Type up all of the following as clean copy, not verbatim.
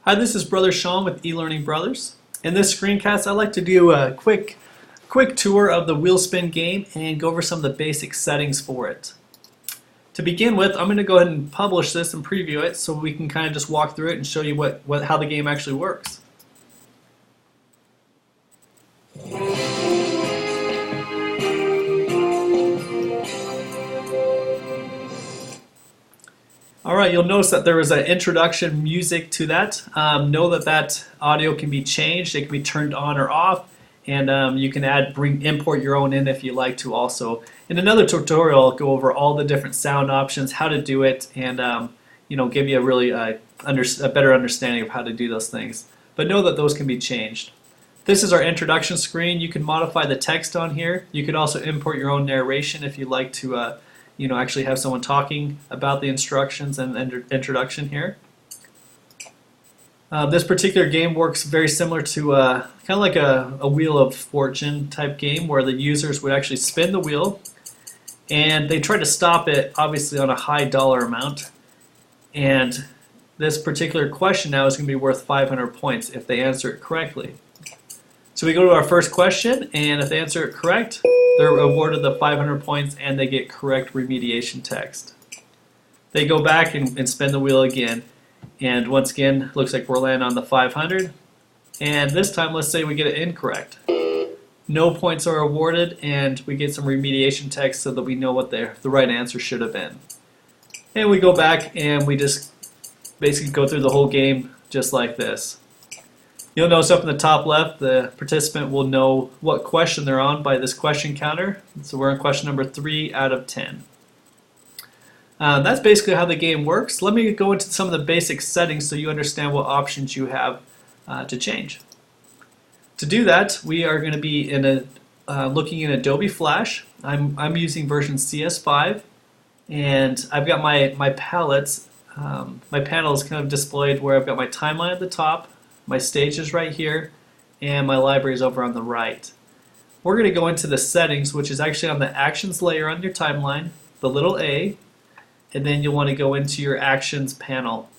Hi, this is Brother Sean with eLearning Brothers. In this screencast, I'd like to do a quick tour of the WheelSpin game and go over some of the basic settings for it. To begin with, I'm going to go ahead and publish this and preview it so we can kind of just walk through it and show you how the game actually works. Alright, you'll notice that there is an introduction music to that. Know that audio can be changed, it can be turned on or off, and you can import your own in if you like to also. In another tutorial, I'll go over all the different sound options, how to do it, and give you a really a better understanding of how to do those things. But know that those can be changed. This is our introduction screen. You can modify the text on here. You could also import your own narration if you'd like to actually have someone talking about the instructions and introduction here. This particular game works very similar to kind of like a Wheel of Fortune type game where the users would actually spin the wheel and they try to stop it obviously on a high dollar amount, and this particular question now is going to be worth 500 points if they answer it correctly. So we go to our first question, and if they answer it correct, they're awarded the 500 points and they get correct remediation text. They go back and spin the wheel again, and once again, looks like we're landing on the 500. And this time, let's say we get it incorrect. No points are awarded, and we get some remediation text so that we know what the right answer should have been. And we go back and we just basically go through the whole game just like this. You'll notice up in the top left, the participant will know what question they're on by this question counter. So we're on question number 3 out of 10. That's basically how the game works. Let me go into some of the basic settings so you understand what options you have to change. To do that, we are going to be looking in Adobe Flash. I'm using version CS5, and I've got my palettes. My panel is kind of displayed where I've got my timeline at the top. My stage is right here, and my library is over on the right. We're going to go into the settings, which is actually on the actions layer on your timeline, the little A, and then you'll want to go into your actions panel.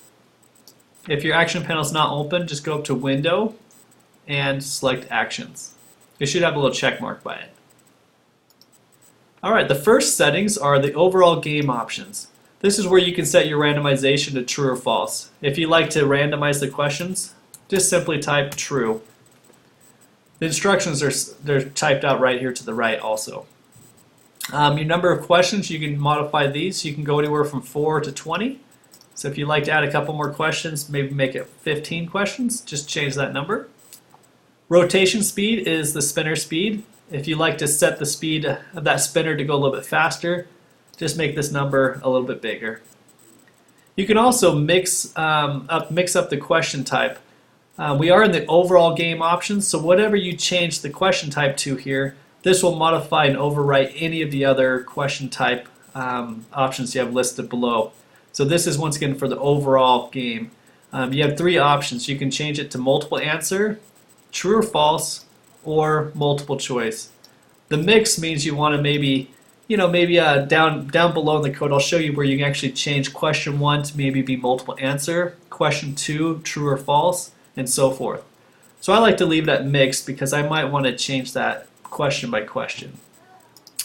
If your action panel is not open, just go up to Window and select Actions. You should have a little check mark by it. Alright, the first settings are the overall game options. This is where you can set your randomization to true or false. If you like to randomize the questions, just simply type true. The instructions they're typed out right here to the right also. Your number of questions, you can modify these. You can go anywhere from 4 to 20. So if you'd like to add a couple more questions, maybe make it 15 questions, just change that number. Rotation speed is the spinner speed. If you like to set the speed of that spinner to go a little bit faster, just make this number a little bit bigger. You can also mix up the question type. We are in the overall game options, so whatever you change the question type to here, this will modify and overwrite any of the other question type options you have listed below. So this is once again for the overall game. You have 3 options. You can change it to multiple answer, true or false, or multiple choice. The mix means you want to maybe down below in the code, I'll show you where you can actually change question 1 to maybe be multiple answer, question 2, true or false, and so forth. So I like to leave that mixed because I might want to change that question by question.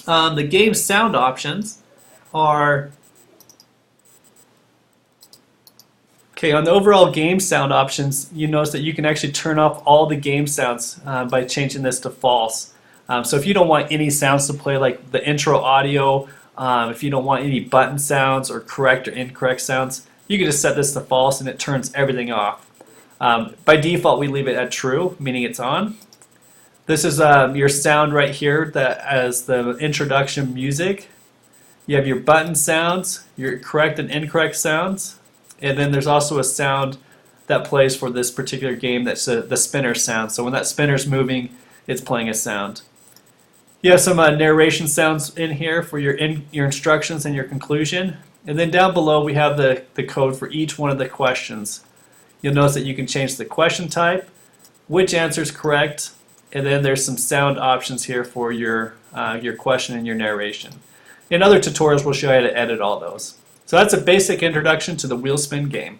The game sound options are on the overall game sound options. You notice that you can actually turn off all the game sounds by changing this to false. So if you don't want any sounds to play, like the intro audio, if you don't want any button sounds or correct or incorrect sounds, you can just set this to false and it turns everything off. By default, we leave it at true, meaning it's on. This is your sound right here that as the introduction music. You have your button sounds, your correct and incorrect sounds, and then there's also a sound that plays for this particular game that's the spinner sound. So when that spinner's moving, it's playing a sound. You have some narration sounds in here for your instructions and your conclusion. And then down below we have the code for each one of the questions. You'll notice that you can change the question type, which answer is correct, and then there's some sound options here for your question and your narration. In other tutorials, we'll show you how to edit all those. So that's a basic introduction to the WheelSpin game.